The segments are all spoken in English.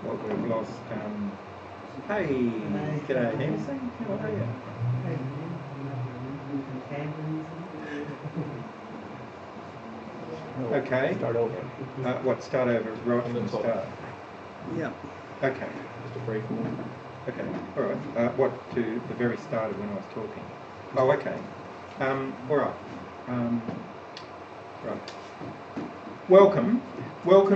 what we've lost. Hey, g'day Nancy, how are you? Okay. Start over. Start over right from the start? Yeah. Okay. Just a brief one. Okay, all right. To the very start of when I was talking? Oh, okay. All right. Right. Welcome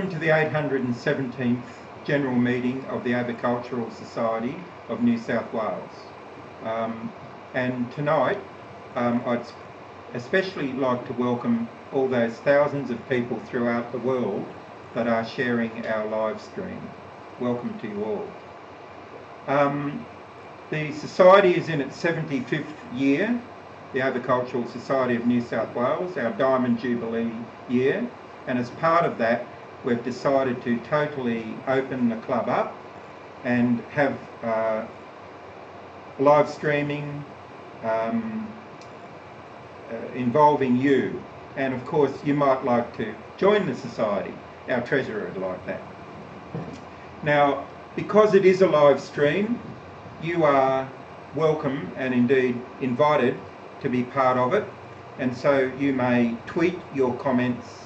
to the 817th General Meeting of the Agricultural Society of New South Wales. And tonight, I'd especially like to welcome all those thousands of people throughout the world that are sharing our live stream. Welcome to you all. The Society is in its 75th year, the Agricultural Society of New South Wales, our Diamond Jubilee year, and as part of that we've decided to totally open the club up and have live streaming involving you, and of course you might like to join the Society. Our Treasurer would like that. Now, because it is a live stream, you are welcome and indeed invited to be part of it, and so you may tweet your comments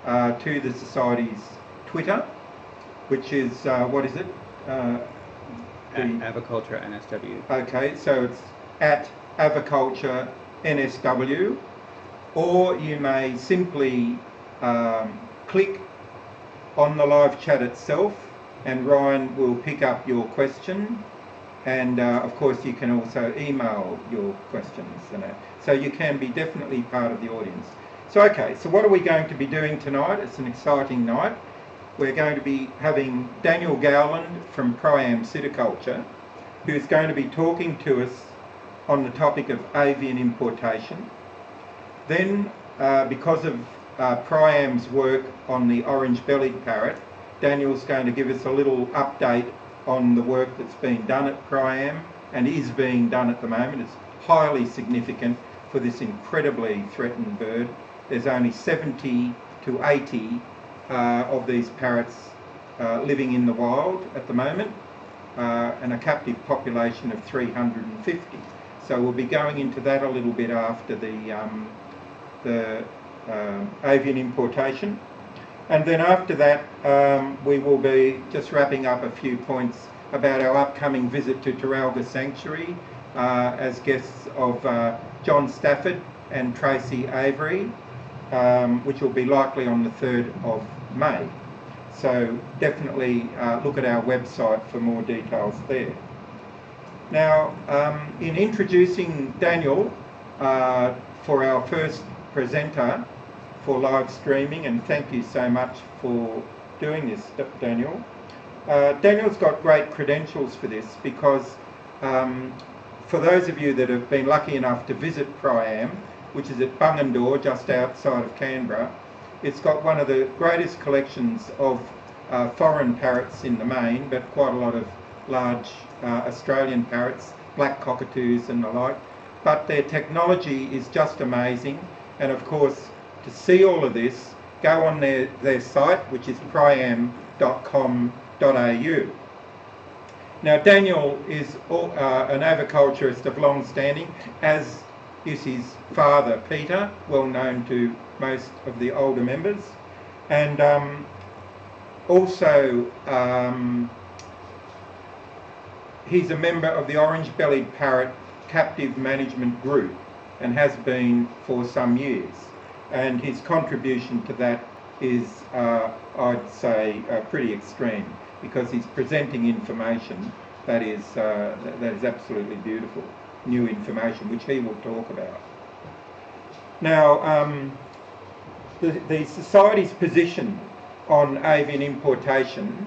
to the Society's Twitter, which is, what is it? Aviculture NSW. Okay, so it's at Aviculture NSW, or you may simply click on the live chat itself and Ryan will pick up your question, and of course you can also email your questions and that. So you can be definitely part of the audience. So okay, so what are we going to be doing tonight? It's an exciting night. We're going to be having Daniel Gowland from Priam Culture, who's going to be talking to us on the topic of avian importation. Then, because of Priam's work on the orange-bellied parrot, Daniel's going to give us a little update on the work that's being done at Priam and is being done at the moment. It's highly significant for this incredibly threatened bird. There's only 70 to 80 of these parrots living in the wild at the moment, and a captive population of 350. So we'll be going into that a little bit after the avian importation. And then after that, we will be just wrapping up a few points about our upcoming visit to Taralga Sanctuary as guests of John Stafford and Tracy Avery, which will be likely on the 3rd of May. So definitely look at our website for more details there. Now, in introducing Daniel for our first presenter for live streaming, and thank you so much for doing this, Daniel. Daniel's got great credentials for this because for those of you that have been lucky enough to visit Priam, which is at Bungendore, just outside of Canberra, it's got one of the greatest collections of foreign parrots in the main, but quite a lot of large Australian parrots, black cockatoos and the like. But their technology is just amazing, and of course to see all of this, go on their site, which is priam.com.au. Now Daniel is an aviculturist of long standing, as is his father Peter, well known to most of the older members, and also he's a member of the Orange-bellied parrot captive management group and has been for some years. And his contribution to that is, I'd say, pretty extreme, because he's presenting information that is absolutely beautiful, new information, which he will talk about. Now, the Society's position on avian importation,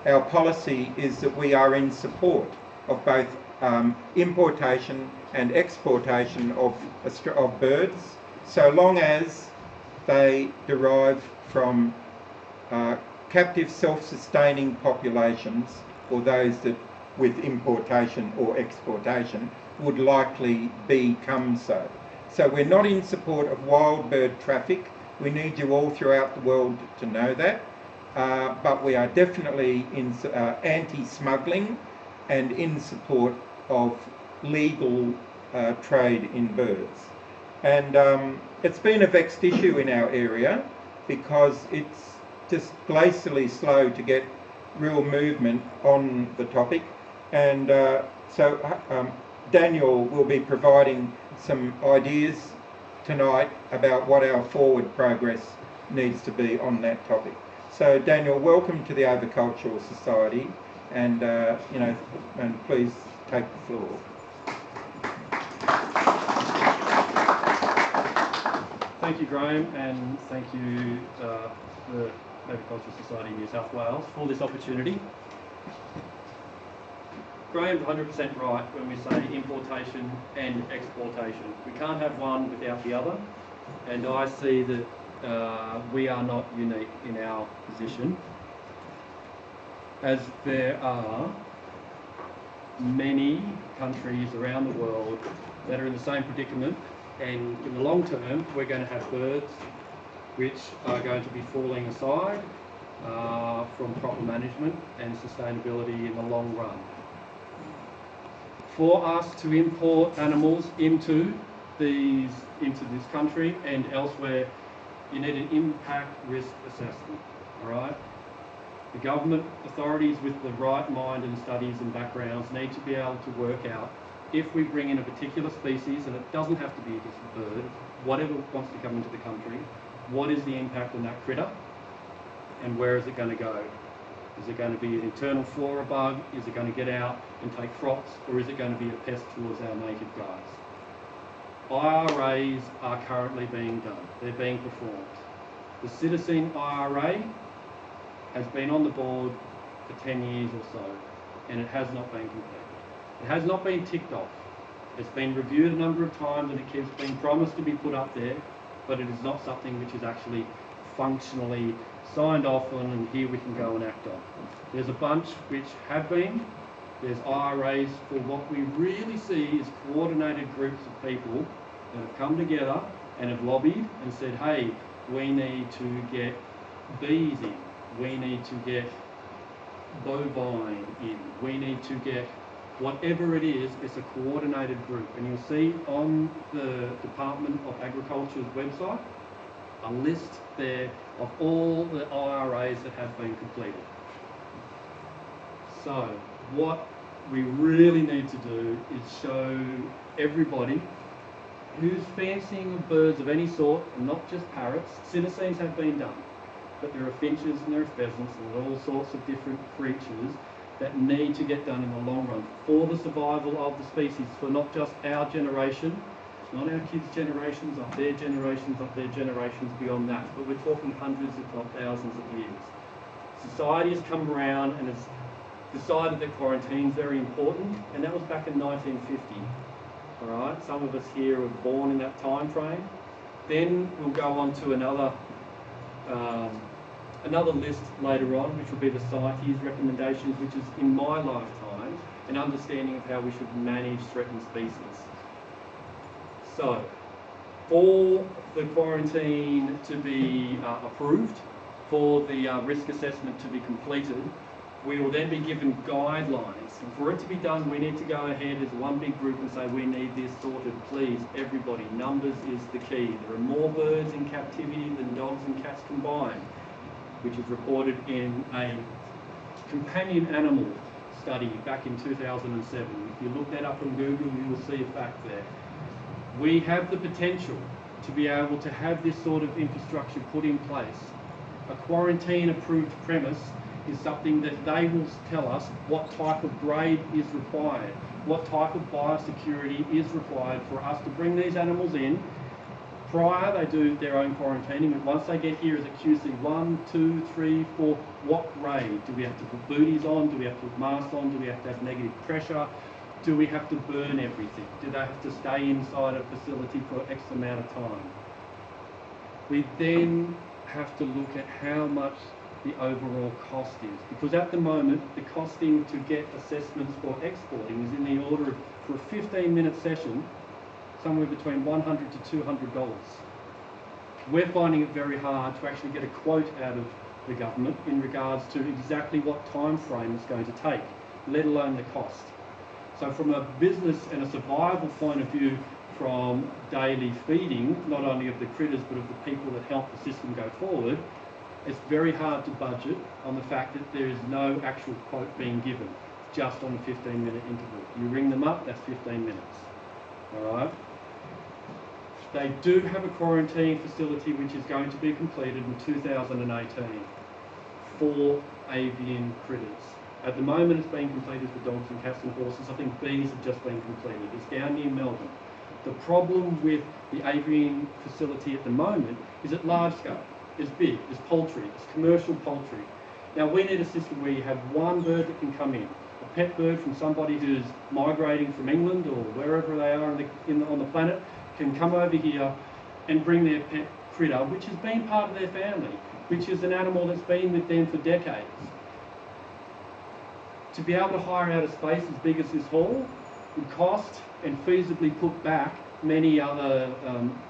our policy is that we are in support of both importation and exportation of birds, so long as they derive from captive self-sustaining populations, or those that with importation or exportation would likely become so. So we're not in support of wild bird traffic. We need you all throughout the world to know that. but we are definitely in anti-smuggling and in support of legal trade in birds. And it's been a vexed issue in our area because it's just glacially slow to get real movement on the topic. And so Daniel will be providing some ideas tonight about what our forward progress needs to be on that topic. So Daniel, welcome to the Avicultural Society, and and please take the floor. Thank you, Graham, and thank you the Avicultural Society of New South Wales for this opportunity. Graham's 100% right when we say importation and exportation. We can't have one without the other, and I see that we are not unique in our position, as there are many countries around the world that are in the same predicament, and in the long term we're going to have birds which are going to be falling aside from proper management and sustainability in the long run. For us to import animals into this country and elsewhere, you need an impact risk assessment, all right? The government authorities with the right mind and studies and backgrounds need to be able to work out, if we bring in a particular species, and it doesn't have to be just a bird, whatever wants to come into the country, what is the impact on that critter and where is it going to go? Is it going to be an internal flora bug? Is it going to get out and take crops? Or is it going to be a pest towards our native guys? IRAs are currently being done. They're being performed. The Citizen IRA has been on the board for 10 years or so, and it has not been completed. It has not been ticked off. It's been reviewed a number of times and it keeps being promised to be put up there, but it is not something which is actually functionally signed off on and here we can go and act on. There's a bunch which have been. There's IRAs for what we really see is coordinated groups of people that have come together and have lobbied and said, hey, we need to get bees in, we need to get bovine in, we need to get whatever it is. It's a coordinated group, and you'll see on the Department of Agriculture's website a list there of all the IRAs that have been completed. So what we really need to do is show everybody who's fancying of birds of any sort, and not just parrots. Citizens have been done, but there are finches and there are pheasants and all sorts of different creatures that need to get done in the long run for the survival of the species, for not just our generation, not our kids' generations, not their generations, not their generations beyond that, but we're talking hundreds if not thousands of years. Society has come around and has decided that quarantine is very important, and that was back in 1950. All right, some of us here were born in that time frame. Then we'll go on to another list later on, which will be the CITES recommendations, which is in my lifetime an understanding of how we should manage threatened species. So, for the quarantine to be approved, for the risk assessment to be completed, we will then be given guidelines. And for it to be done, we need to go ahead as one big group and say, we need this sorted, please, everybody. Numbers is the key. There are more birds in captivity than dogs and cats combined, which is reported in a companion animal study back in 2007. If you look that up on Google, you will see a fact there. We have the potential to be able to have this sort of infrastructure put in place. A quarantine-approved premise is something that they will tell us what type of grade is required, what type of biosecurity is required for us to bring these animals in. Prior, they do their own quarantining, and once they get here as a QC 1, 2, 3, 4, what grade? Do we have to put booties on? Do we have to put masks on? Do we have to have negative pressure? Do we have to burn everything? Do they have to stay inside a facility for X amount of time? We then have to look at how much the overall cost is, because at the moment the costing to get assessments for exporting is in the order of, for a 15-minute session, somewhere between $100 to $200. We're finding it very hard to actually get a quote out of the government in regards to exactly what time frame it's going to take, let alone the cost. So from a business and a survival point of view, from daily feeding, not only of the critters but of the people that help the system go forward, it's very hard to budget on the fact that there is no actual quote being given, just on a 15-minute interval. You ring them up, that's 15 minutes. All right? They do have a quarantine facility which is going to be completed in 2018 for avian critters. At the moment it's being completed for dogs and cats and horses. I think bees have just been completed. It's down near Melbourne. The problem with the avian facility at the moment is at large scale. It's big, it's poultry, it's commercial poultry. Now we need a system where you have one bird that can come in, a pet bird from somebody who's migrating from England or wherever they are on the planet, can come over here and bring their pet critter, which has been part of their family, which is an animal that's been with them for decades. To be able to hire out a space as big as this hall would cost and feasibly put back many other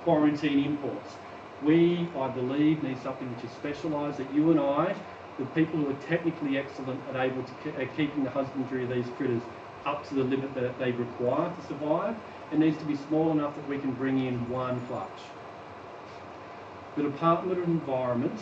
quarantine imports. We, I believe, need something which is specialised, that you and I, the people who are technically excellent, are able to keeping the husbandry of these critters up to the limit that they require to survive. It needs to be small enough that we can bring in one clutch. The Department of Environment,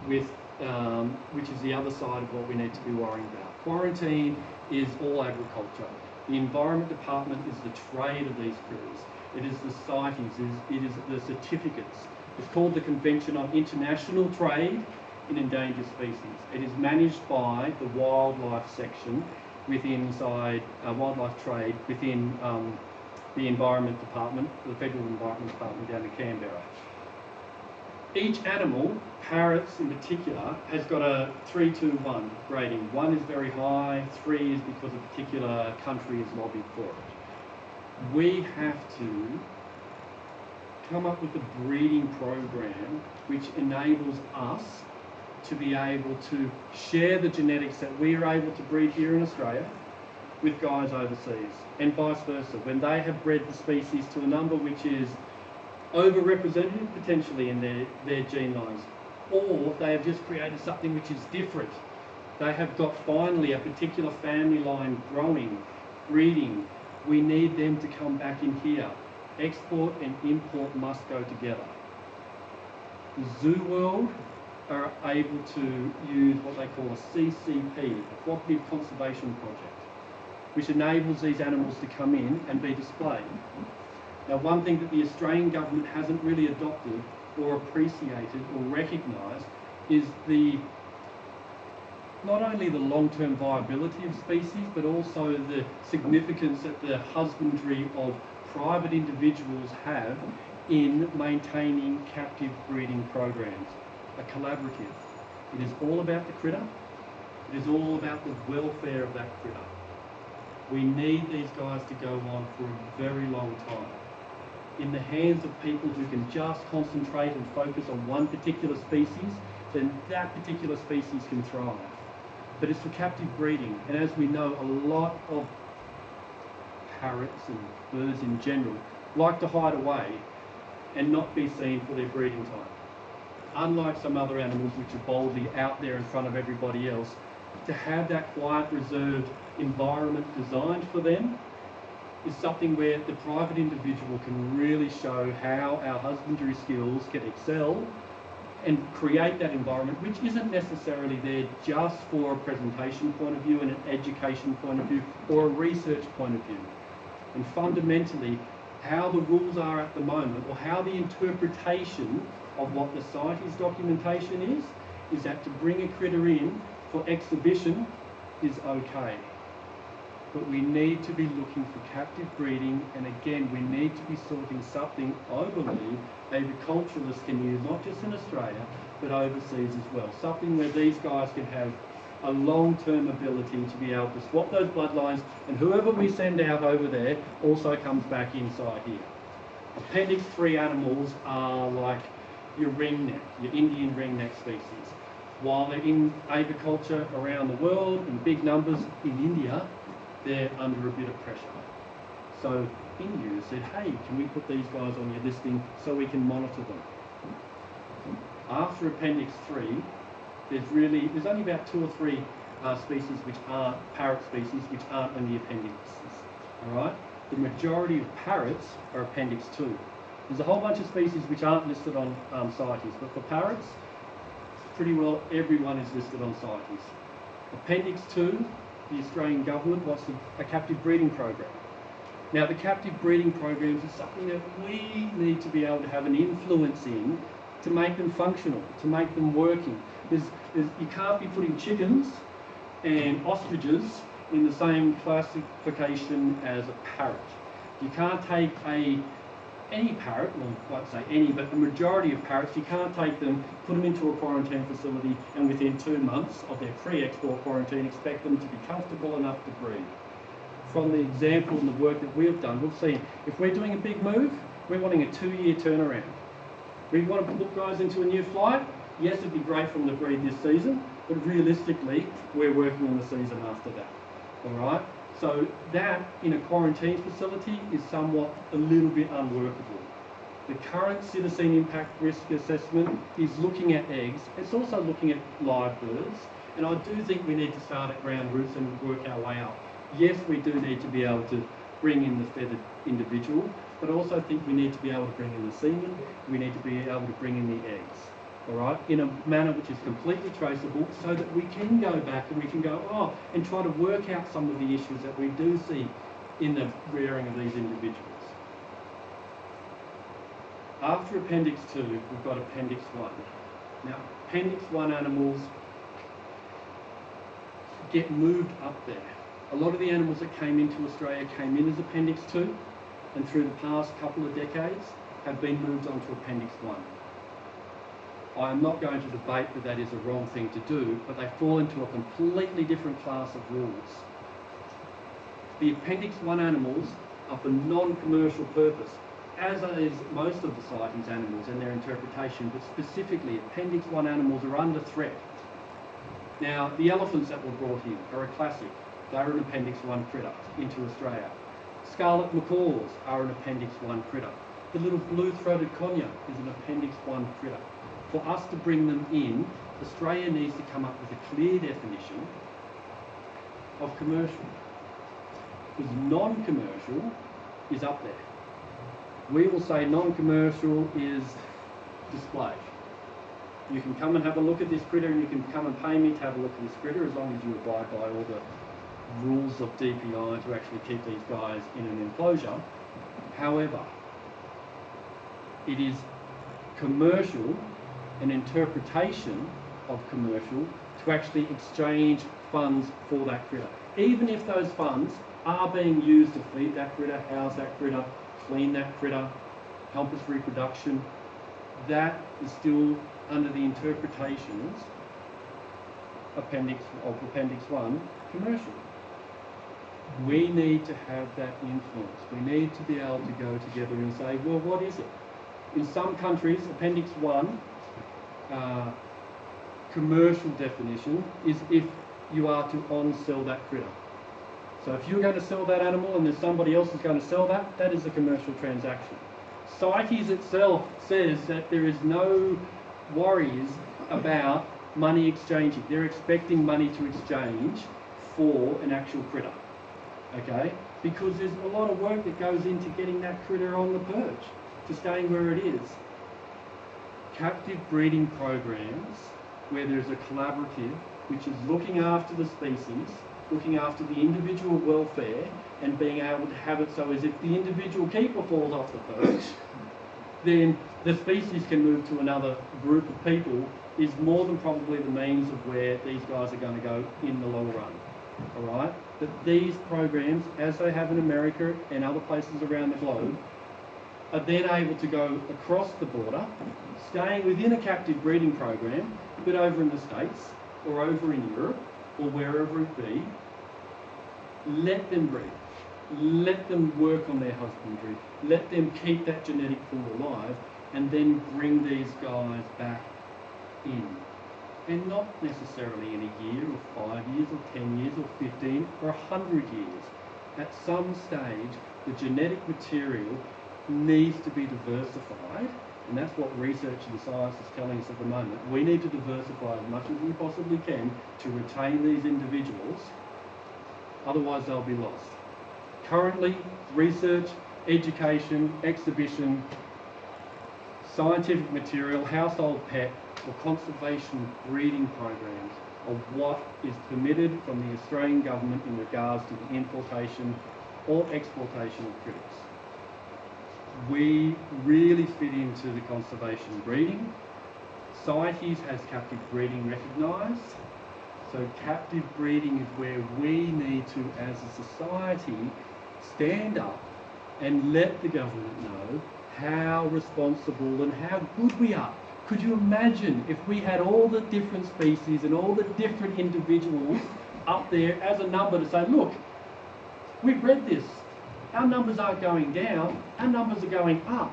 which is the other side of what we need to be worrying about. Quarantine is all agriculture. The Environment Department is the trade of these critters. It is the CITES, it is the certificates. It's called the Convention on International Trade in Endangered Species. It is managed by the wildlife section inside wildlife trade within the Environment Department, the Federal Environment Department down in Canberra. Each animal, parrots in particular, has got a 3-2-1 grading. 1 is very high, 3 is because a particular country has lobbied for it. We have to come up with a breeding program which enables us to be able to share the genetics that we are able to breed here in Australia with guys overseas, and vice versa. When they have bred the species to a number which is overrepresented potentially in their gene lines, or they have just created something which is different. They have got finally a particular family line growing, breeding. We need them to come back in here. Export and import must go together. The zoo world are able to use what they call a CCP, a Cooperative Conservation Project, which enables these animals to come in and be displayed. Now, one thing that the Australian government hasn't really adopted or appreciated or recognised is not only the long-term viability of species, but also the significance that the husbandry of private individuals have in maintaining captive breeding programs. A collaborative. It is all about the critter. It is all about the welfare of that critter. We need these guys to go on for a very long time. In the hands of people who can just concentrate and focus on one particular species, then that particular species can thrive. But it's for captive breeding, and as we know, a lot of parrots and birds in general like to hide away and not be seen for their breeding time. Unlike some other animals which are boldly out there in front of everybody else, to have that quiet, reserved environment designed for them is something where the private individual can really show how our husbandry skills can excel and create that environment, which isn't necessarily there just for a presentation point of view and an education point of view or a research point of view. And fundamentally, how the rules are at the moment, or how the interpretation of what the CITES documentation is that to bring a critter in for exhibition is okay. But we need to be looking for captive breeding, and again, we need to be sorting something, I believe, agriculturalists can use, not just in Australia, but overseas as well. Something where these guys can have a long-term ability to be able to swap those bloodlines, and whoever we send out over there also comes back inside here. Appendix 3 animals are like your ringneck, your Indian ringneck species. While they're in agriculture around the world in big numbers in India, they're under a bit of pressure. So India said, hey, can we put these guys on your listing so we can monitor them? After Appendix 3, There's only about 2 or 3 species which aren't parrot species which aren't in the appendixes. All right. The majority of parrots are Appendix 2. There's a whole bunch of species which aren't listed on CITES, but for parrots, pretty well everyone is listed on CITES. Appendix 2, the Australian government wants a captive breeding program. Now, the captive breeding programs is something that we need to be able to have an influence in to make them functional, to make them working. You can't be putting chickens and ostriches in the same classification as a parrot. You can't take any parrot, well, I won't say any, but the majority of parrots, you can't take them, put them into a quarantine facility, and within 2 months of their pre-export quarantine, expect them to be comfortable enough to breed. From the example and the work that we've done, we've seen if we're doing a big move, we're wanting a 2-year turnaround. We want to put guys into a new flight. Yes, it'd be great for them to breed this season, but realistically, we're working on the season after that. All right? So that in a quarantine facility is somewhat a little bit unworkable. The current citizen impact risk assessment is looking at eggs. It's also looking at live birds. And I do think we need to start at ground roots and work our way up. Yes, we do need to be able to bring in the feathered individual, but I also think we need to be able to bring in the semen. We need to be able to bring in the eggs. All right, in a manner which is completely traceable, so that we can go back and we can go, and try to work out some of the issues that we do see in the rearing of these individuals. After Appendix 2, we've got Appendix 1. Now, Appendix 1 animals get moved up there. A lot of the animals that came into Australia came in as Appendix 2, and through the past couple of decades have been moved on to Appendix 1. I am not going to debate that that is a wrong thing to do, but they fall into a completely different class of rules. The Appendix 1 animals are for non-commercial purpose, as is most of the CITES animals and their interpretation, but specifically Appendix 1 animals are under threat. Now, the elephants that were brought in are a classic. They're an Appendix 1 critter into Australia. Scarlet macaws are an Appendix 1 critter. The little blue-throated conure is an Appendix 1 critter. For us to bring them in, Australia needs to come up with a clear definition of commercial. Because non-commercial is up there. We will say non-commercial is display. You can come and have a look at this critter, and you can come and pay me to have a look at this critter, as long as you abide by all the rules of DPI to actually keep these guys in an enclosure. However, it is commercial, an interpretation of commercial, to actually exchange funds for that critter. Even if those funds are being used to feed that critter, house that critter, clean that critter, help its reproduction, that is still under the interpretations Appendix 1 commercial. We need to have that influence. We need to be able to go together and say, well, what is it? In some countries, Appendix 1 commercial definition is if you are to on-sell that critter. So if you're going to sell that animal and there's somebody else who's going to sell that, that is a commercial transaction. CITES itself says that there is no worries about money exchanging. They're expecting money to exchange for an actual critter, okay? Because there's a lot of work that goes into getting that critter on the perch, to staying where it is. Captive breeding programs where there's a collaborative which is looking after the species, looking after the individual welfare, and being able to have it so as if the individual keeper falls off the perch, then the species can move to another group of people, is more than probably the means of where these guys are going to go in the long run. All right? But these programs, as they have in America and other places around the globe, are then able to go across the border, staying within a captive breeding program, but over in the States or over in Europe or wherever it be, let them breed. Let them work on their husbandry. Let them keep that genetic pool alive, and then bring these guys back in. And not necessarily in a year or 5 years or 10 years or 15 or 100 years. At some stage, the genetic material needs to be diversified And that's what research and science is telling us at the moment. We need to diversify as much as we possibly can to retain these individuals, otherwise they'll be lost. Currently, research, education, exhibition, scientific material, household pet, or conservation breeding programs are what is permitted from the Australian government in regards to the importation or exportation of critters. We really fit into the conservation breeding. CITES has captive breeding recognised. So captive breeding is where we need to, as a society, stand up and let the government know how responsible and how good we are. Could you imagine if we had all the different species and all the different individuals up there as a number to say, look, we've read this. Our numbers aren't going down, our numbers are going up.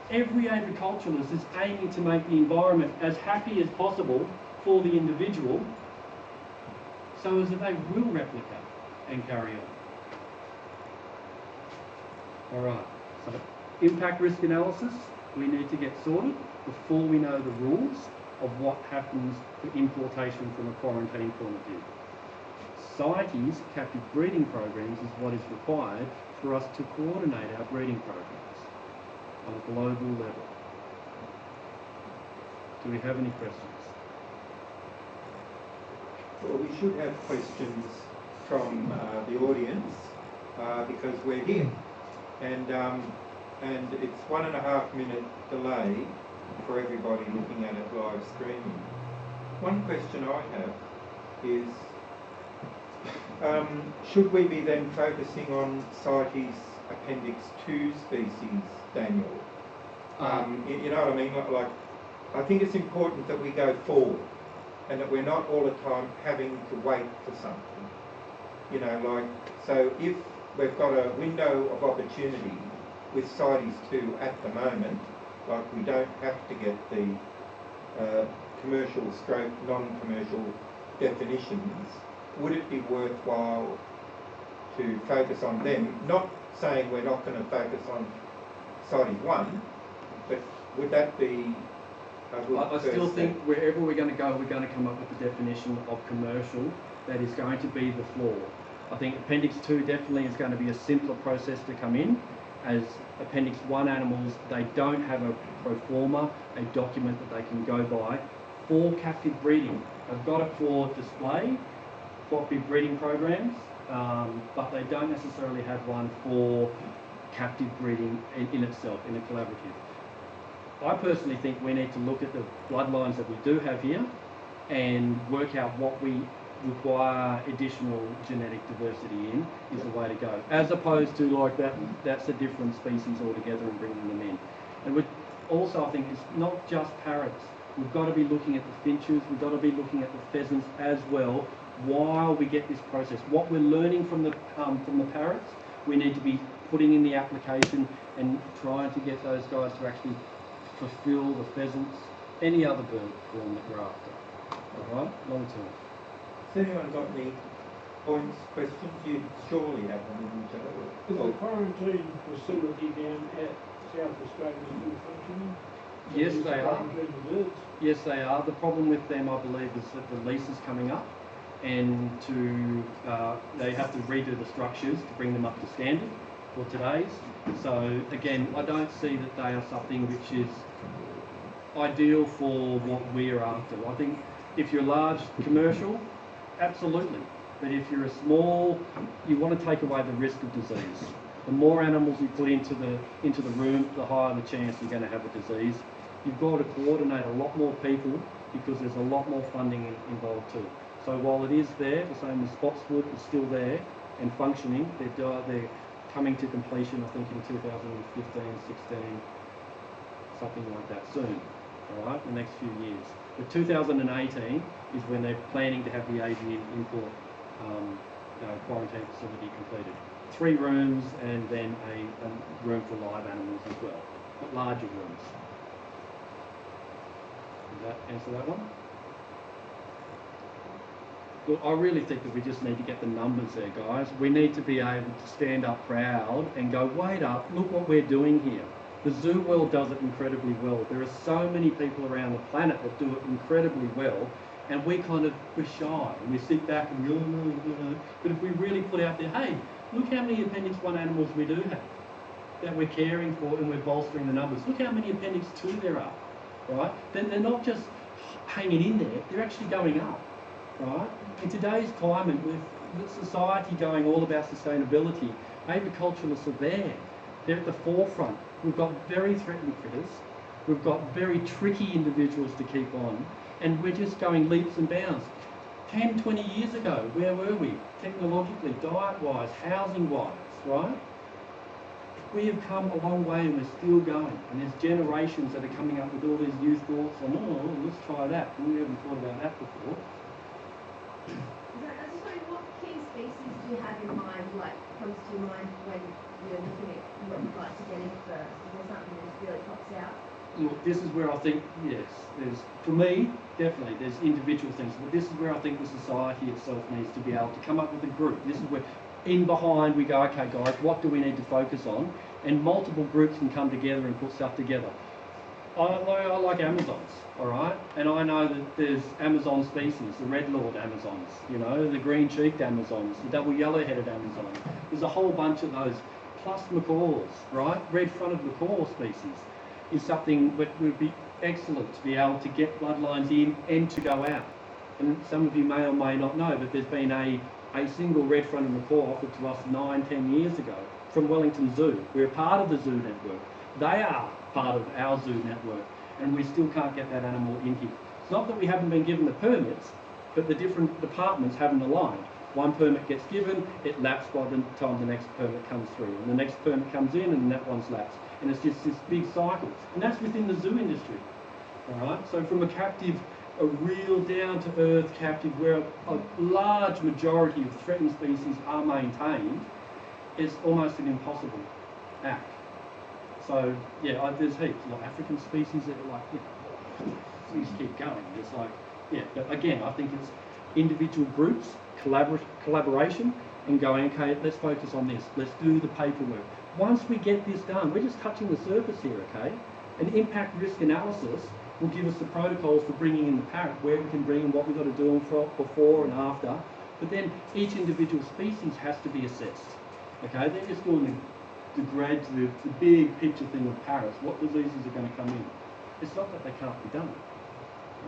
Every agriculturalist is aiming to make the environment as happy as possible for the individual so as that they will replicate and carry on. All right, so impact risk analysis, we need to get sorted before we know the rules of what happens for importation from a quarantine point of view. CITES, captive breeding programs, is what is required for us to coordinate our breeding programs on a global level. Do we have any questions? Well, we should have questions from the audience because we're here, and it's 1.5 minute delay for everybody looking at it live streaming. One question I have is, should we be then focusing on CITES Appendix 2 species, Daniel? You know what I mean? Like, I think it's important that we go forward and that we're not all the time having to wait for something. You know, like, so if we've got a window of opportunity with CITES 2 at the moment, like we don't have to get the commercial stroke non-commercial definitions, would it be worthwhile to focus on them? Not saying we're not going to focus on CITES 1, but would that be a good I still first think step? wherever we're going to go, we're going to come up with the definition of commercial that is going to be the floor. I think Appendix 2 definitely is going to be a simpler process to come in, as Appendix 1 animals, they don't have a pro forma, a document that they can go by for captive breeding. They've got it for display, captive breeding programs, but they don't necessarily have one for captive breeding in itself, in a collaborative. I personally think we need to look at the bloodlines that we do have here and work out what we require additional genetic diversity in is the way to go, as opposed to like that's a different species altogether and bringing them in. And also, I think it's not just parrots. We've got to be looking at the finches, we've got to be looking at the pheasants as well while we get this process. What we're learning from the parrots, we need to be putting in the application and trying to get those guys to actually fulfill the pheasants, any other bird form that we're after. All right, long term. Has anyone got any points, questions? You surely have them, Is the quarantine facility down at South Australia still functioning? Yes, Is they are. quarantine the birds? Yes, they are. The problem with them, I believe, is that the lease is coming up, and they have to redo the structures to bring them up to standard for today's. So again, I don't see that they are something which is ideal for what we're after. I think if you're large commercial, absolutely. But if you're a small, you want to take away the risk of disease. The more animals you put into the room, the higher the chance you're going to have a disease. You've got to coordinate a lot more people because there's a lot more funding involved too. So while it is there, the same as Spotswood is still there and functioning, they're coming to completion, I think, in 2015, 16, something like that soon. All right, the next few years. But 2018 is when they're planning to have the Avian import quarantine facility completed. 3 rooms and then a room for live animals as well, but larger rooms. Does that answer that one? Look, I really think that we just need to get the numbers there, guys. We need to be able to stand up proud and go, wait up, look what we're doing here. The zoo world does it incredibly well. There are so many people around the planet that do it incredibly well, and we're shy and we sit back and go, no. But if we really put out there, hey, look how many Appendix 1 animals we do have that we're caring for and we're bolstering the numbers. Look how many Appendix 2 there are, right? Then they're not just hanging in there, they're actually going up, right? In today's climate, with the society going all about sustainability, agriculturalists are there. They're at the forefront. We've got very threatened critters. We've got very tricky individuals to keep on, and we're just going leaps and bounds. 10, 20 years ago, where were we? Technologically, diet-wise, housing-wise, right? We have come a long way and we're still going. And there's generations that are coming up with all these new thoughts on, oh, let's try that. We haven't thought about that before. I was just wondering, what key species do you have in mind, like, comes to your mind when you're looking at what you'd like to get in first? Is there something that really pops out? Look, this is where I think, yes, for me, definitely, there's individual things, but this is where I think the society itself needs to be able to come up with a group. This is where, in behind, we go, okay, guys, what do we need to focus on? And multiple groups can come together and put stuff together. I like Amazons, all right? And I know that there's Amazon species, the red-lord Amazons, you know, the green-cheeked Amazons, the double yellow-headed Amazon. There's a whole bunch of those, plus macaws, right? Red-fronted macaw species is something that would be excellent to be able to get bloodlines in and to go out. And some of you may or may not know, but there's been a single red-fronted macaw offered to us 9-10 years ago from Wellington Zoo. We're part of the zoo network. They are part of our zoo network, and we still can't get that animal in here. It's not that we haven't been given the permits, but the different departments haven't aligned. One permit gets given, it lapses by the time the next permit comes through, and the next permit comes in, and that one's lapsed. And it's just this big cycle, and that's within the zoo industry. All right. So from a captive, a real down-to-earth captive, where a large majority of threatened species are maintained, is almost an impossible act. So yeah, there's heaps like African species that are like, we just keep going. It's like, yeah, but again, I think it's individual groups, collaboration, and going, okay, let's focus on this. Let's do the paperwork. Once we get this done, we're just touching the surface here, okay? An impact risk analysis will give us the protocols for bringing in the parrot, where we can bring in, what we've got to do before and after. But then each individual species has to be assessed, okay? They're just doing the grade to the big picture thing of parrots. What diseases are going to come in? It's not that they can't be done,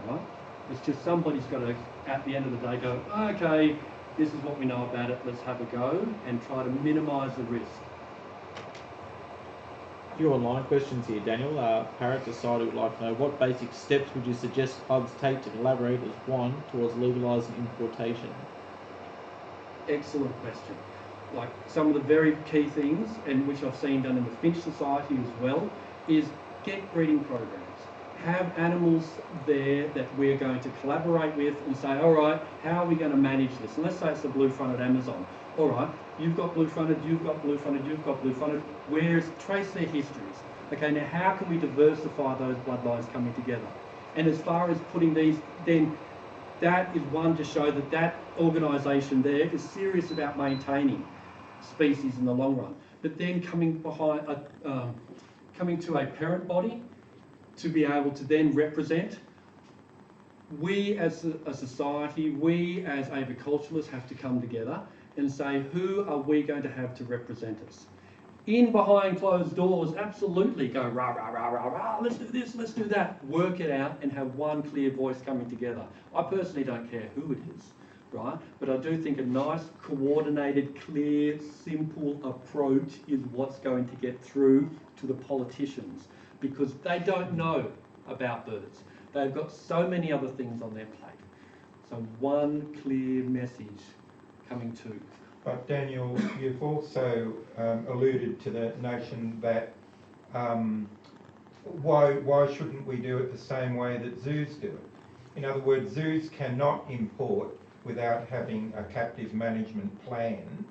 all right? It's just somebody's got to, at the end of the day, go, okay, this is what we know about it, let's have a go and try to minimise the risk. A few online questions here, Daniel. Parrot Society would like to know, what basic steps would you suggest clubs take to collaborate as one towards legalising importation? Excellent question. Like some of the very key things, and which I've seen done in the Finch Society as well, is get breeding programs. Have animals there that we're going to collaborate with and say, all right, how are we going to manage this? And let's say it's the blue-fronted Amazon. All right, you've got blue-fronted, you've got blue-fronted, you've got blue-fronted. Trace their histories. Okay, now how can we diversify those bloodlines coming together? And as far as putting these, then that is one to show that that organisation there is serious about maintaining species in the long run. But then coming to a parent body to be able to then represent, we as a society, we as aviculturalists have to come together and say, who are we going to have to represent us? In behind closed doors, absolutely go rah, rah, rah, rah, rah, let's do this, let's do that. Work it out and have one clear voice coming together. I personally don't care who it is, right? But I do think a nice, coordinated, clear, simple approach is what's going to get through to the politicians, because they don't know about birds. They've got so many other things on their plate. So one clear message coming to. But Daniel, you've also alluded to the notion that why shouldn't we do it the same way that zoos do it? In other words, zoos cannot import without having a captive management plan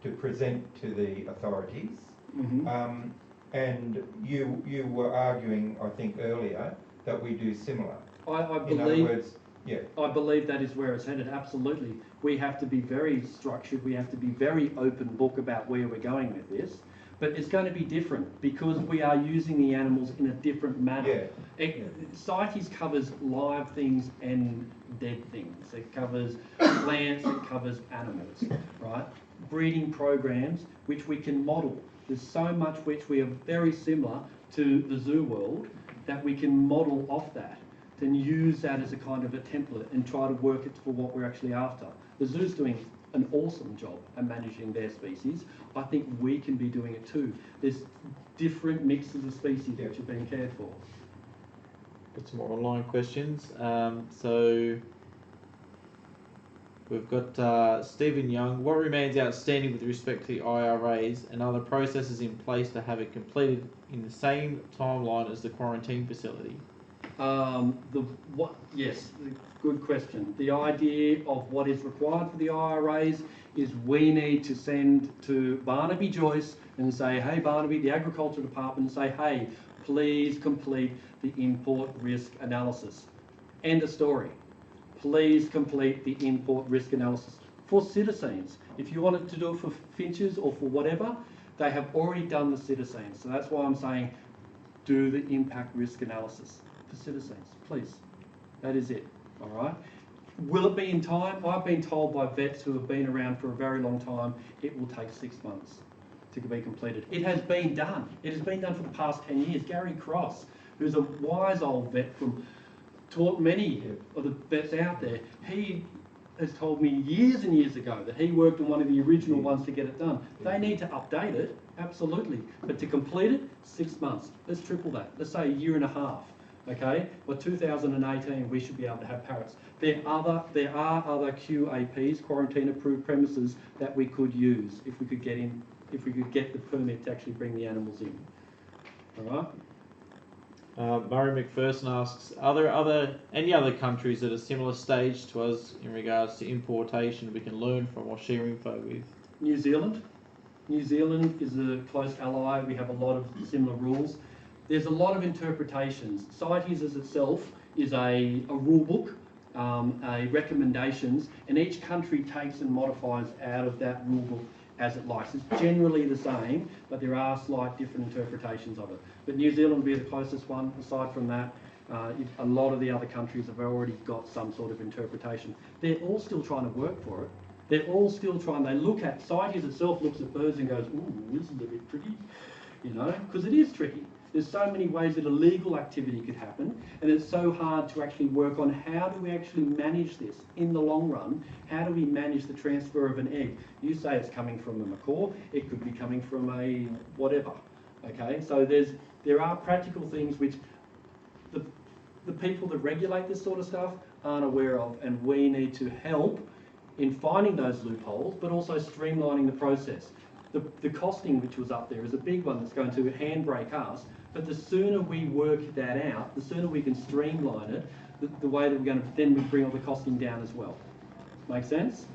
to present to the authorities. Mm-hmm. And you were arguing, I think earlier, that we do similar. I believe, in other words, yeah. I believe that is where it's headed, absolutely. We have to be very structured, we have to be very open book about where we're going with this. But it's going to be different because we are using the animals in a different manner. CITES covers live things and dead things. It covers plants, it covers animals, right? Breeding programs which we can model. There's so much which we are very similar to the zoo world that we can model off that and use that as a kind of a template and try to work it for what we're actually after. The zoo's doing an awesome job at managing their species. I think we can be doing it too. There's different mixes of species which are being cared for. Got some more online questions. So we've got Stephen Young. What remains outstanding with respect to the IRAs, and are the processes in place to have it completed in the same timeline as the quarantine facility? Yes, good question. The idea of what is required for the IRAs is we need to send to Barnaby Joyce and say, hey Barnaby, the Agriculture Department, and say, hey, please complete the import risk analysis. End of story. Please complete the import risk analysis for citizens. If you wanted to do it for finches or for whatever, they have already done the citizens. So that's why I'm saying do the impact risk analysis for citizens, please. That is it, all right? Will it be in time? I've been told by vets who have been around for a very long time, it will take 6 months to be completed. It has been done. It has been done for the past 10 years. Gary Cross, who's a wise old vet taught many of the vets out there, he has told me years and years ago that he worked on one of the original ones to get it done. They need to update it, absolutely. But to complete it, 6 months. Let's triple that. Let's say a year and a half. Okay, by 2018 we should be able to have parrots. There are other QAPs, quarantine approved premises, that we could use if we could get the permit to actually bring the animals in. All right. Murray McPherson asks, are there any other countries at a similar stage to us in regards to importation we can learn from or share info with? New Zealand. New Zealand is a close ally. We have a lot of similar rules. There's a lot of interpretations. CITES as itself is a rule book, a recommendations, and each country takes and modifies out of that rule book as it likes. It's generally the same, but there are slight different interpretations of it. But New Zealand will be the closest one. Aside from that, a lot of the other countries have already got some sort of interpretation. They're all still trying to work for it. They're all still trying. They look at CITES itself, looks at birds and goes, "Ooh, isn't it a bit tricky?" You know, because it is tricky. There's so many ways that illegal activity could happen, and it's so hard to actually work on how do we actually manage this in the long run. How do we manage the transfer of an egg? You say it's coming from a macaw, it could be coming from a whatever. Okay, so there are practical things which the people that regulate this sort of stuff aren't aware of, and we need to help in finding those loopholes, but also streamlining the process. The costing which was up there is a big one that's going to handbrake us, but the sooner we work that out, the sooner we can streamline it, the way that we're going to then bring all the costing down as well. Make sense?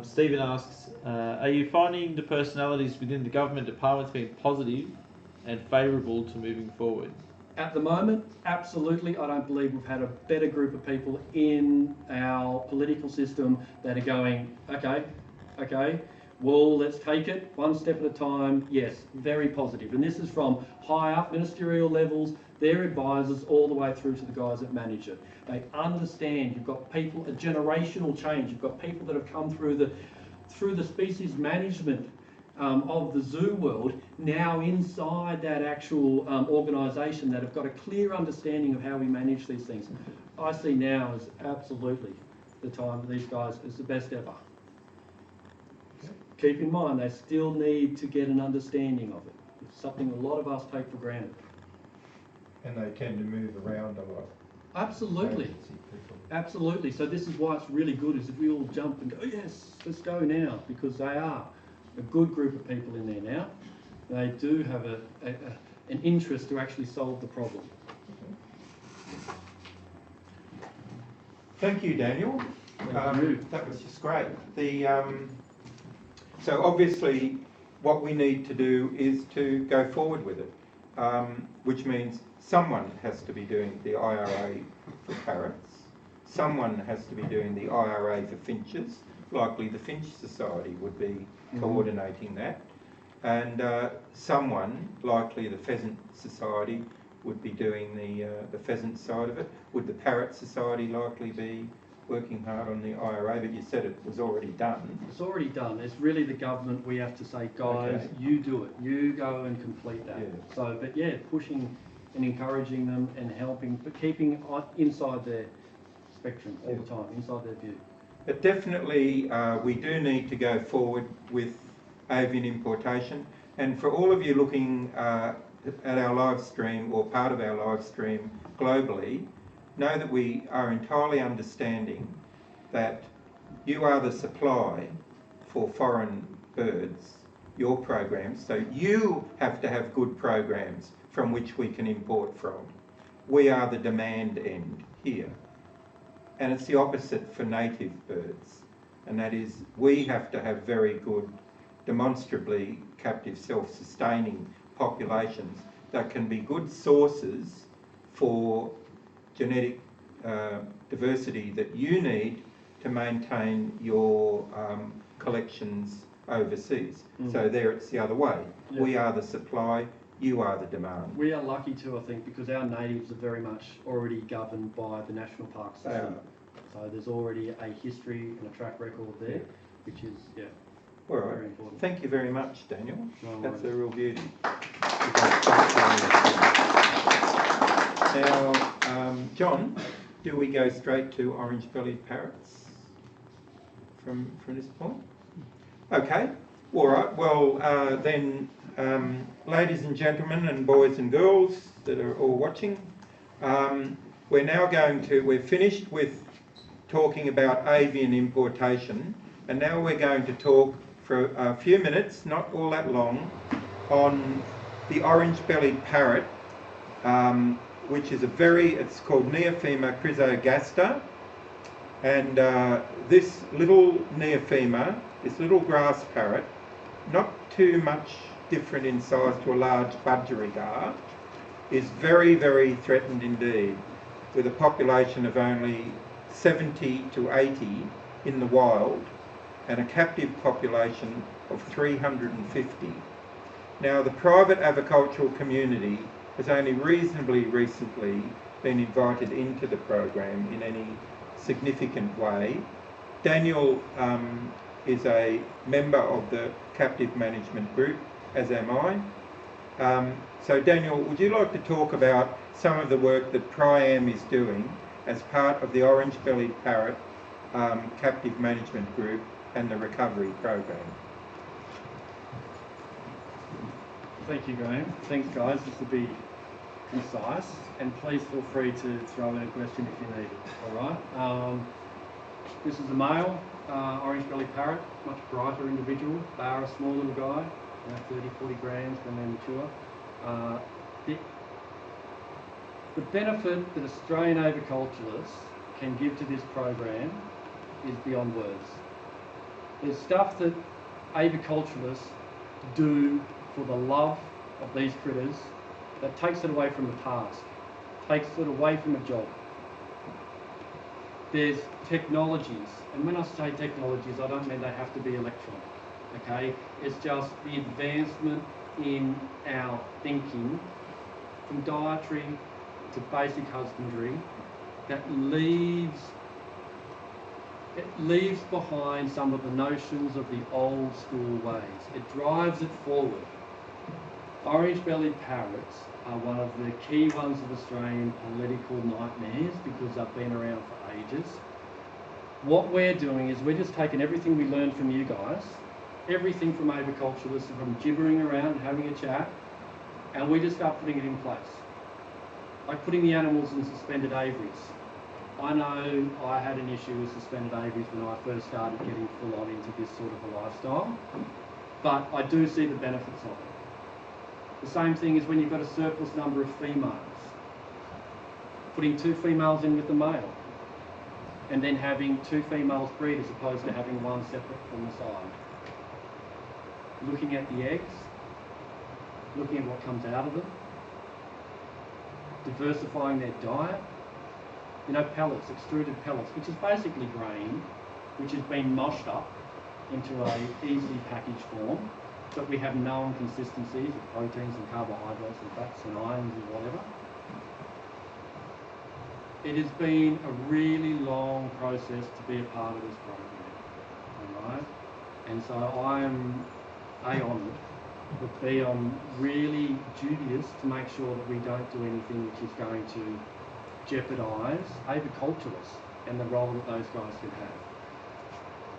Stephen asks, are you finding the personalities within the government departments being positive and favourable to moving forward? At the moment, absolutely. I don't believe we've had a better group of people in our political system that are going, okay, well, let's take it one step at a time. Yes, very positive. And this is from high up ministerial levels, their advisors, all the way through to the guys that manage it. They understand. You've got people, a generational change. You've got people that have come through the species management of the zoo world, now inside that actual organisation, that have got a clear understanding of how we manage these things. I see now as absolutely the time for these guys is the best ever. Keep in mind, they still need to get an understanding of it. It's something a lot of us take for granted. And they tend to move around a lot. Absolutely. Absolutely. So this is why it's really good, is if we all jump and go, yes, let's go now, because they are a good group of people in there now. They do have an interest to actually solve the problem. Thank you, Daniel. Thank you. That was just great. So obviously what we need to do is to go forward with it, which means someone has to be doing the IRA for parrots, someone has to be doing the IRA for finches, likely the Finch Society would be coordinating that, and someone, likely the Pheasant Society, would be doing the pheasant side of it. Would the Parrot Society likely be working hard on the IRA? But you said it was already done. It's already done. It's really the government. We have to say, guys, Okay. you do it. You go and complete that. Yeah. So, but yeah, pushing and encouraging them and helping, but keeping inside their spectrum all the time, inside their view. But definitely we do need to go forward with avian importation. And for all of you looking at our live stream or part of our live stream globally, know that we are entirely understanding that you are the supply for foreign birds, your programs, so you have to have good programs from which we can import from. We are the demand end here. And it's the opposite for native birds, and that is we have to have very good, demonstrably captive self-sustaining populations that can be good sources for genetic diversity that you need to maintain your collections overseas. So there it's the other way. Yeah. We are the supply, you are the demand. We are lucky too, I think, because our natives are very much already governed by the national park system. So there's already a history and a track record there, which is, All right. very important. Thank you very much, Daniel. No That's worries. a real beauty. Now, John, do we go straight to orange-bellied parrots from this point? Okay. All right. Well, then, ladies and gentlemen and boys and girls that are all watching, we're now we're finished with talking about avian importation, and now we're going to talk for a few minutes, not all that long, on the orange-bellied parrot, which is it's called Neophema chrysogaster, and this little Neophema, this little grass parrot, not too much different in size to a large budgerigar, is very, very threatened indeed, with a population of only 70 to 80 in the wild and a captive population of 350. Now, the private avicultural community has only reasonably recently been invited into the program in any significant way. Daniel is a member of the captive management group, as am I. So Daniel, would you like to talk about some of the work that Priam is doing as part of the orange-bellied parrot captive management group and the recovery program? Thank you, Graham. Thanks, guys. This will be concise, and please feel free to throw in a question if you need it. All right. This is a male orange-bellied parrot, much brighter individual. They are a small little guy, 30-40 grams when they're mature. The benefit that Australian aviculturists can give to this program is beyond words. There's stuff that aviculturists do for the love of these critters that takes it away from the task, takes it away from a job. There's technologies, and when I say technologies, I don't mean they have to be electronic, okay? It's just the advancement in our thinking from dietary to basic husbandry that leaves behind some of the notions of the old school ways. It drives it forward. Orange-bellied parrots are one of the key ones of Australian political nightmares because they've been around for ages. What we're doing is we're just taking everything we learned from you guys, everything from aviculturists, from gibbering around and having a chat, and we just start putting it in place. Like putting the animals in suspended aviaries. I know I had an issue with suspended aviaries when I first started getting full on into this sort of a lifestyle, but I do see the benefits of it. The same thing is when you've got a surplus number of females. Putting 2 females in with the male, and then having 2 females breed as opposed to having one separate from the side. Looking at the eggs, looking at what comes out of them, diversifying their diet. You know, pellets, extruded pellets, which is basically grain, which has been moshed up into a easily packaged form, but we have known consistencies of proteins and carbohydrates and fats and ions and whatever. It has been a really long process to be a part of this program, all right? And so I am honoured, but B, I'm really dubious to make sure that we don't do anything which is going to jeopardise aviculturists and the role that those guys can have.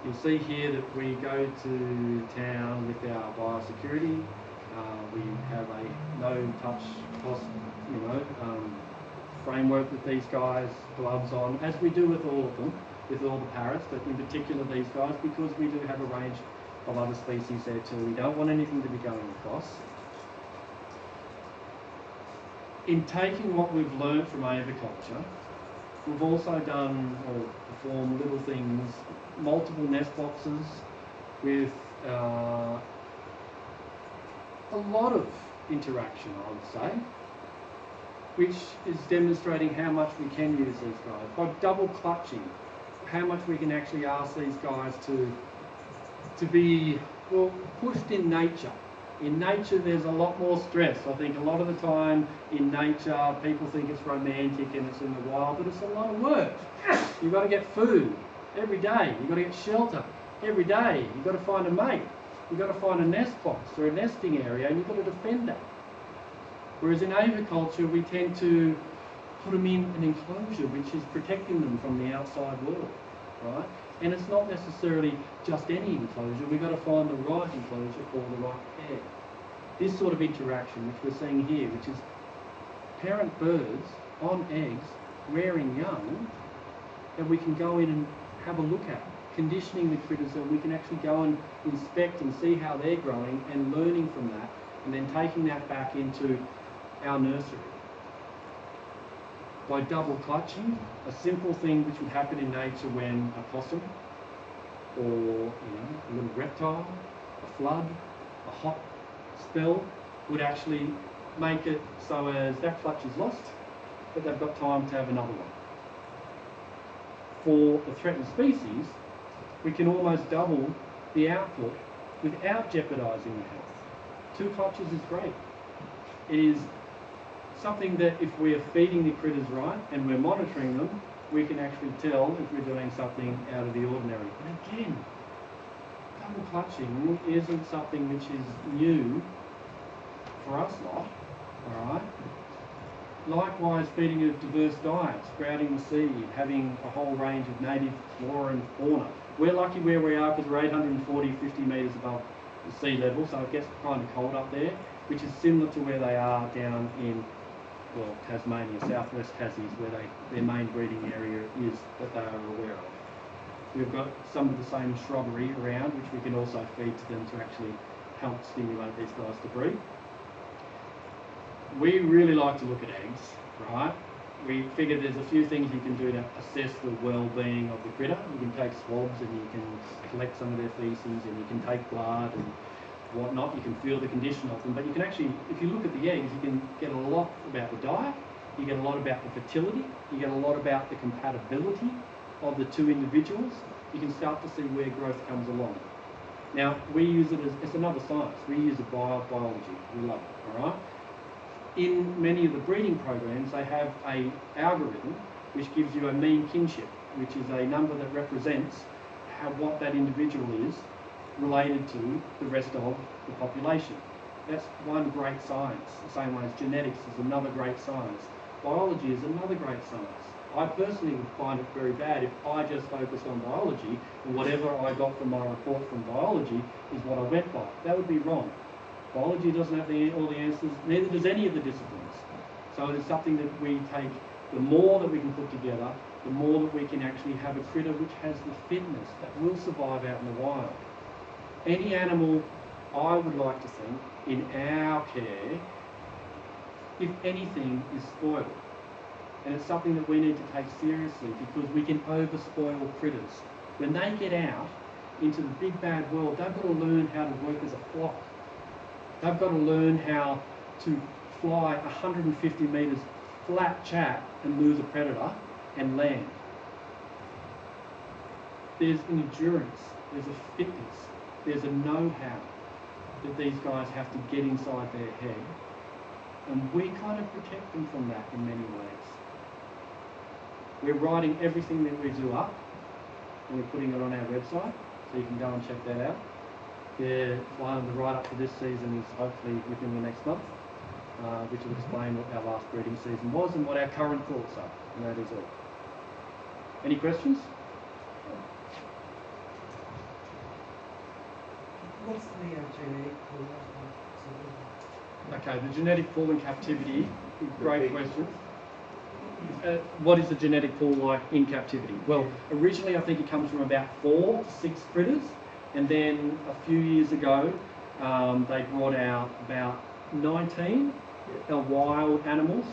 You'll see here that we go to town with our biosecurity. We have a no-touch framework with these guys, gloves on, as we do with all of them, with all the parrots, but in particular these guys, because we do have a range of other species there too. We don't want anything to be going across. In taking what we've learned from aviculture, we've also done or performed little things, multiple nest boxes with a lot of interaction, I would say, which is demonstrating how much we can use these guys. By double clutching, how much we can actually ask these guys to be, well, pushed in nature. In nature, there's a lot more stress. I think a lot of the time in nature, people think it's romantic and it's in the wild, but it's a lot of work. You've got to get food every day. You've got to get shelter every day. You've got to find a mate. You've got to find a nest box or a nesting area, and you've got to defend that. Whereas in aviculture, we tend to put them in an enclosure which is protecting them from the outside world, right? And it's not necessarily just any enclosure. We've got to find the right enclosure for the right pair. This sort of interaction, which we're seeing here, which is parent birds on eggs rearing young, that we can go in and have a look at, conditioning the critters so we can actually go and inspect and see how they're growing and learning from that, and then taking that back into our nursery. By double clutching, a simple thing which would happen in nature when a possum or a little reptile, a flood, a hot spell would actually make it so as that clutch is lost, but they've got time to have another one. For the threatened species, we can almost double the output without jeopardising the health. 2 clutches is great. It is something that if we are feeding the critters right and we're monitoring them, we can actually tell if we're doing something out of the ordinary. But again, double clutching isn't something which is new for us lot, alright? Likewise, feeding a diverse diet, sprouting the seed, having a whole range of native flora and fauna. We're lucky where we are because we're 140, 50 metres above the sea level, so it gets kind of cold up there, which is similar to where they are down in, well, Tasmania, southwest Tassies, where their main breeding area is that they are aware of. We've got some of the same shrubbery around, which we can also feed to them to actually help stimulate these guys to breed. We really like to look at eggs, right? We figure there's a few things you can do to assess the well-being of the critter. You can take swabs and you can collect some of their feces and you can take blood and whatnot. You can feel the condition of them, but you can actually, if you look at the eggs, you can get a lot about the diet, you get a lot about the fertility, you get a lot about the compatibility of the 2 individuals. You can start to see where growth comes along. Now, we use it as, it's another science. We use it biology. We love it, all right? In many of the breeding programs, they have an algorithm which gives you a mean kinship, which is a number that represents what that individual is related to the rest of the population. That's one great science, the same way as genetics is another great science. Biology is another great science. I personally would find it very bad if I just focused on biology and whatever I got from my report from biology is what I went by. That would be wrong. Biology doesn't have all the answers, neither does any of the disciplines. So it is something that we take, the more that we can put together, the more that we can actually have a critter which has the fitness that will survive out in the wild. Any animal, I would like to think, in our care, if anything, is spoiled. And it's something that we need to take seriously because we can over-spoil critters. When they get out into the big bad world, they've got to learn how to work as a flock. They've got to learn how to fly 150 metres flat chat and lose a predator and land. there's endurance, there's a fitness, there's a know-how that these guys have to get inside their head, and we kind of protect them from that in many ways. We're writing everything that we do up, and we're putting it on our website, so you can go and check that out. The write-up for this season is hopefully within the next month, which will explain what our last breeding season was and what our current thoughts are, and that is all. Any questions? What's the genetic pool? Okay, the genetic pool in captivity, great question. What is the genetic pool like in captivity? Well, originally I think it comes from about 4 to 6 critters, and then a few years ago they brought out about 19 wild animals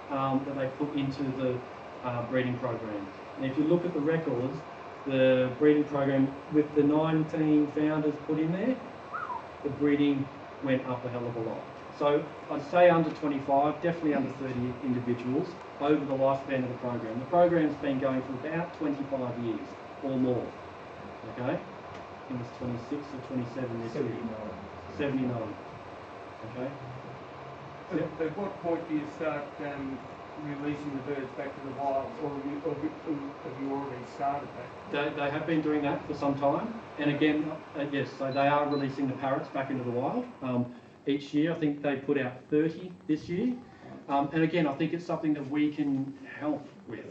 that they put into the breeding program. And if you look at the records, the breeding program with the 19 founders put in there, the breeding went up a hell of a lot. So I'd say under 25, definitely under 30 individuals over the lifespan of the program. The program's been going for about 25 years or more. Okay? I think it's 26 or 27 this year. 79. Okay? At what point do you start releasing the birds back to the wild, or have you already started that? They have been doing that for some time, and again, yes, so they are releasing the parrots back into the wild. Each year, I think they put out 30 this year, and again, I think it's something that we can help with.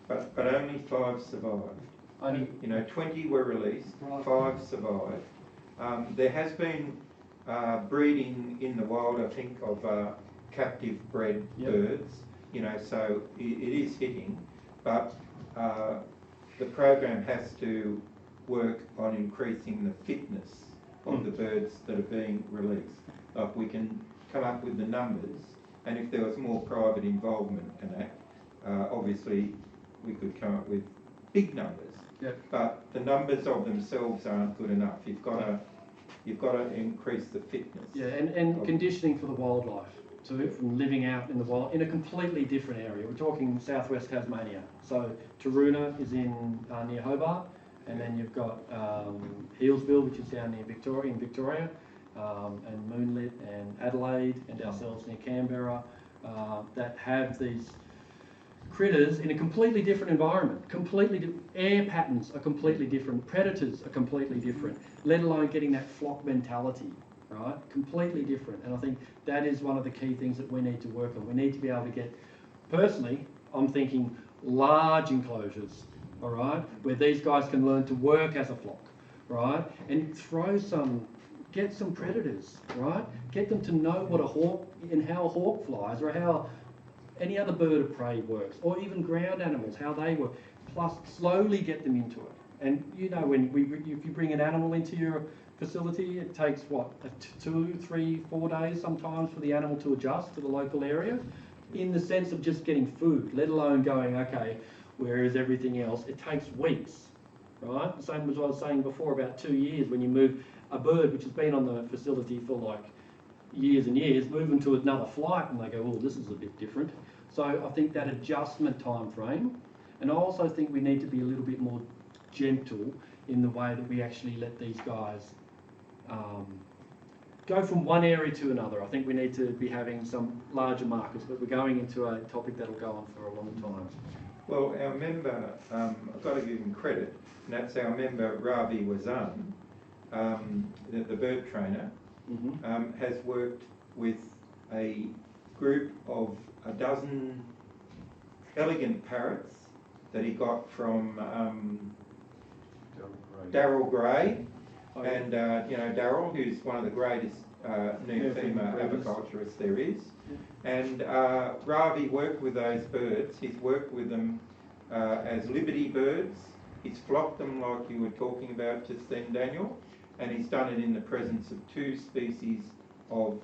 But only 5 survived. Only, 20 were released, 5 survived. There has been breeding in the wild, I think, of captive bred birds, so it is hitting, but the program has to work on increasing the fitness of the birds that are being released. Like, we can come up with the numbers, and if there was more private involvement in that, obviously we could come up with big numbers. Yep. But the numbers of themselves aren't good enough. You've got to increase the fitness. yeah, and conditioning for the wildlife too, from living out in the wild in a completely different area. We're talking southwest Tasmania. So Taroona is in near Hobart, and then you've got Healesville, which is down near Victoria, and Moonlit and Adelaide, and ourselves near Canberra, that have these critters in a completely different environment. Air patterns are completely different. Predators are completely different. Let alone getting that flock mentality, right? Completely different. And I think that is one of the key things that we need to work on. We need to be able to get, personally, I'm thinking large enclosures, all right, where these guys can learn to work as a flock, right, and get some predators, right, get them to know what a hawk and how a hawk flies, or how any other bird of prey works, or even ground animals, how they work, plus slowly get them into it. And if you bring an animal into your facility, it takes 2, 3, 4 days sometimes for the animal to adjust to the local area, in the sense of just getting food, let alone going, okay, where is everything else? It takes weeks, right? Same as I was saying before about 2 years, when you move a bird which has been on the facility for like years and years, move them to another flight, and they go, oh, this is a bit different. So I think that adjustment time frame, and I also think we need to be a little bit more gentle in the way that we actually let these guys go from one area to another. I think we need to be having some larger markers, but we're going into a topic that'll go on for a long time. Well, our member, I've got to give him credit, and that's our member Ravi Wazan, the bird trainer, has worked with a group of a dozen elegant parrots that he got from Darryl Gray, and Darryl, who's one of the greatest neophema aviculturists there is. And Ravi worked with those birds. He's worked with them as liberty birds. He's flocked them like you were talking about just then, Daniel, and he's done it in the presence of 2 species of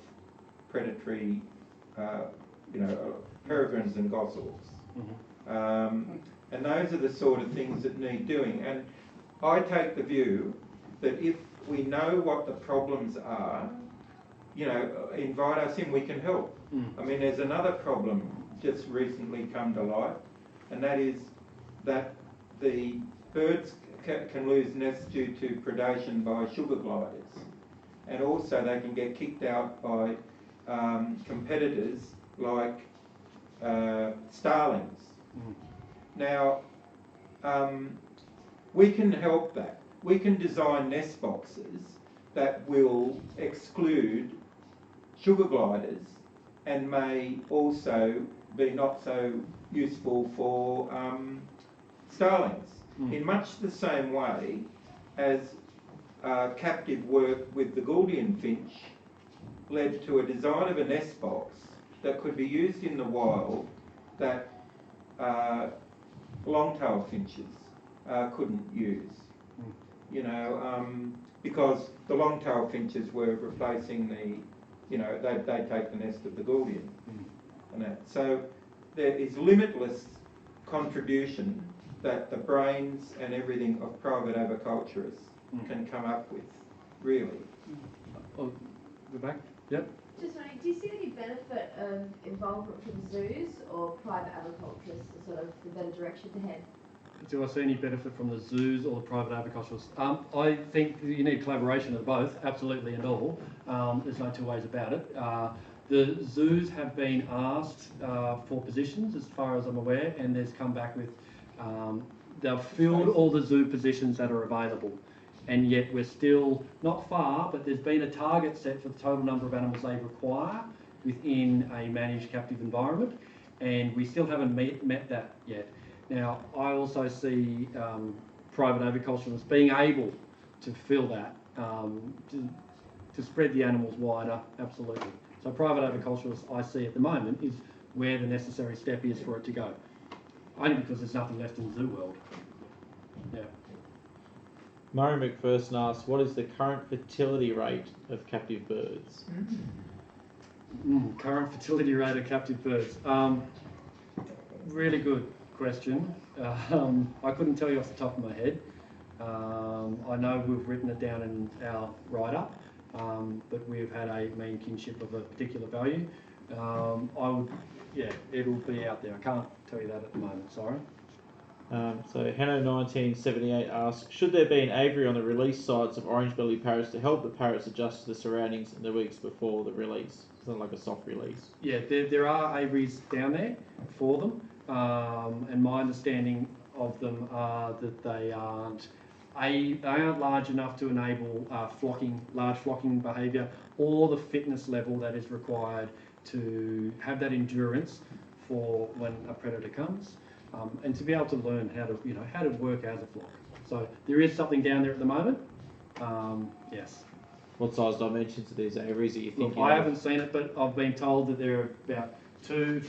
predatory, peregrines and goshawks. And those are the sort of things that need doing. And I take the view that if we know what the problems are, invite us in, we can help. I mean, there's another problem just recently come to light, and that is that the birds can lose nests due to predation by sugar gliders, and also they can get kicked out by competitors like starlings. Now, we can help that. We can design nest boxes that will exclude sugar gliders and may also be not so useful for starlings. In much the same way as captive work with the Gouldian finch led to a design of a nest box that could be used in the wild that long-tailed finches couldn't use. You know, because the long-tailed finches were replacing the, you know, they take the nest of the Gouldian. And that. So there is limitless contribution that the brains and everything of private aviculturists can come up with, really. Oh, go back. Yep. Just wondering, do you see any benefit of involvement from zoos or private agriculturists as sort of the better direction to head? Do I see any benefit from the zoos or the private agriculturists? I think you need collaboration of both, absolutely and all. There's no two ways about it. The zoos have been asked for positions, as far as I'm aware, and there's come back with, they've filled all the zoo positions that are available. And yet we're still not far, but there's been a target set for the total number of animals they require within a managed captive environment, and we still haven't met that yet. Now, I also see private agriculturists being able to fill that, to spread the animals wider, absolutely. So private agriculturists, I see at the moment, is where the necessary step is for it to go. Only because there's nothing left in the zoo world. Yeah. Murray McPherson asks, what is the current fertility rate of captive birds? Current fertility rate of captive birds. Really good question. I couldn't tell you off the top of my head. I know we've written it down in our write-up, but we've had a mean kinship of a particular value. It'll be out there. I can't tell you that at the moment, sorry. So Hanno1978 asks, should there be an aviary on the release sites of orange-bellied parrots to help the parrots adjust to the surroundings in the weeks before the release? It's not like a soft release. Yeah, there are aviaries down there for them, and my understanding of them are that they aren't large enough to enable large flocking behaviour, or the fitness level that is required to have that endurance for when a predator comes. And to be able to learn how to work as a flock. So there is something down there at the moment. Yes. What size dimensions are these aviaries that you think? Look, I haven't seen it, but I've been told that they're about 3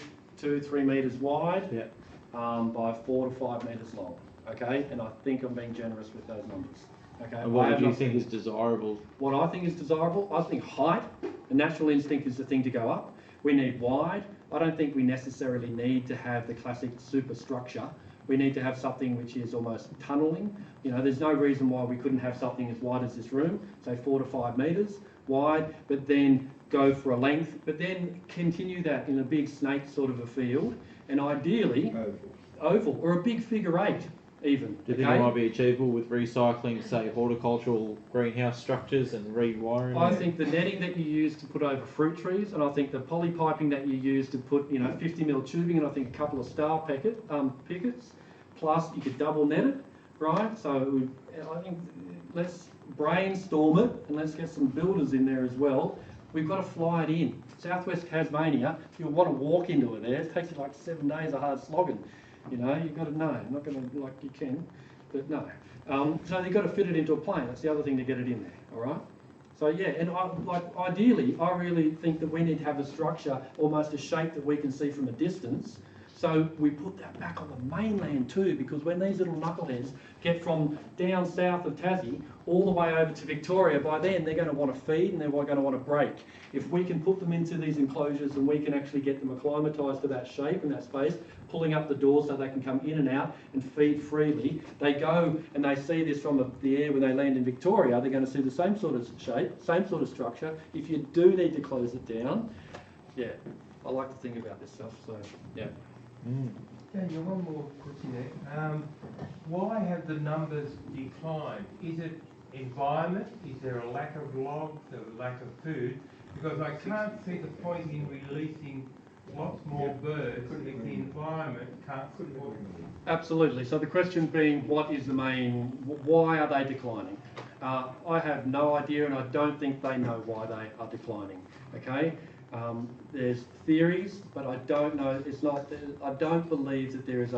metres wide, by 4 to 5 metres long. Okay, and I think I'm being generous with those numbers. Okay. And what do you think is desirable? What I think is desirable, I think height, the natural instinct is the thing to go up. We need wide. I don't think we necessarily need to have the classic superstructure. We need to have something which is almost tunnelling. You know, there's no reason why we couldn't have something as wide as this room, say 4 to 5 metres wide, but then go for a length, but then continue that in a big snake sort of a field, and ideally oval or a big figure 8 even. Do you think it might be achievable with recycling, say, horticultural greenhouse structures and rewiring? I think the netting that you use to put over fruit trees, and I think the poly piping that you use to put, 50mm tubing, and I think a couple of star pickets, plus you could double net it, right? So I think let's brainstorm it, and let's get some builders in there as well. We've got to fly it in. Southwest Tasmania, if you want to walk into it there, it takes you like 7 days of hard slogging. You've got to know. I'm not going to, like you can, but no. So you've got to fit it into a plane. That's the other thing to get it in there, all right? So yeah, and ideally, I really think that we need to have a structure, almost a shape that we can see from a distance. So we put that back on the mainland too, because when these little knuckleheads get from down south of Tassie all the way over to Victoria, by then they're going to want to feed and they're going to want to break. If we can put them into these enclosures and we can actually get them acclimatised to that shape and that space, pulling up the doors so they can come in and out and feed freely, they go and they see this from the air when they land in Victoria, they're going to see the same sort of shape, same sort of structure. If you do need to close it down, yeah, I like to think about this stuff, so yeah. Daniel, one more question there. Why have the numbers declined? Is it environment? Is there a lack of logs, a lack of food? Because I can't see the point in releasing lots more birds if the environment can't support them. Absolutely. So the question being, what is the main, why are they declining? I have no idea, and I don't think they know why they are declining. Okay? There's theories, but I don't know, I don't believe that there is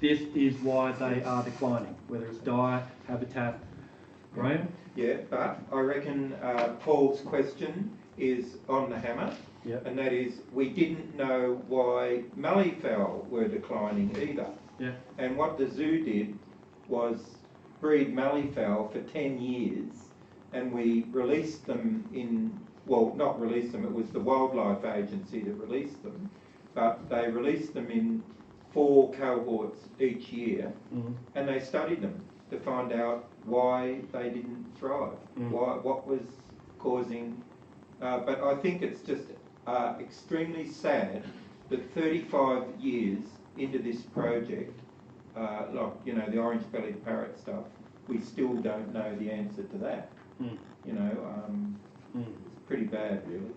this is why they are declining, whether it's diet, habitat. Graham? Yeah, but I reckon Paul's question is on the hammer. Yep. And that is, we didn't know why malleefowl were declining either. Yeah. And what the zoo did was breed malleefowl for 10 years, and we released them not released them, it was the Wildlife Agency that released them, but they released them in 4 cohorts each year, and they studied them to find out why they didn't thrive, what was causing, but I think it's just extremely sad that 35 years into this project, the orange-bellied parrot stuff, we still don't know the answer to that. It's pretty bad, really.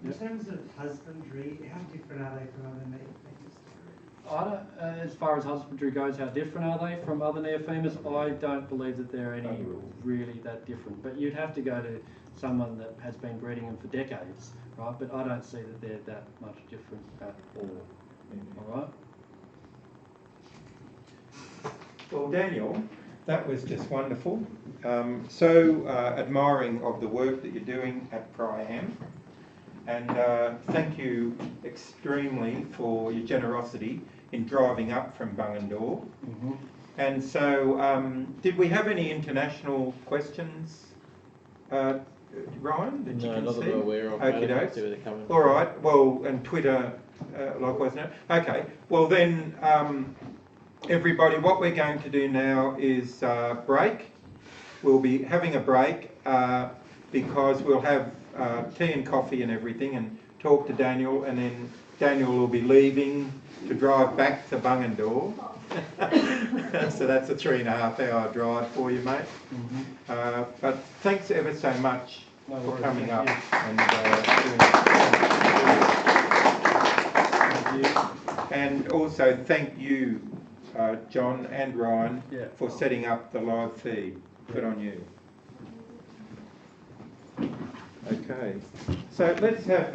In terms of husbandry, how different are they from other neofemers? I don't, as far as husbandry goes, how different are they from other neofemers? I don't believe that they're any really that different. But you'd have to go to someone that has been breeding them for decades, right? But I don't see that they're that much different at all. All right? Well, Daniel, that was just wonderful. So admiring of the work that you're doing at Priam. And thank you extremely for your generosity in driving up from Bungendore. And so, did we have any international questions, Ryan, that you can not see? that I'm aware of. I don't know where they're coming from. All right, well, and Twitter, likewise now. Okay, well then, everybody, what we're going to do now is break. We'll be having a break because we'll have tea and coffee and everything, and talk to Daniel, and then Daniel will be leaving to drive back to Bungendore. So that's a 3.5 hour drive for you, mate. But thanks ever so much for coming up and doing it. And also thank you, John and Ryan, for setting up the live feed. Good on you. Okay, so let's have,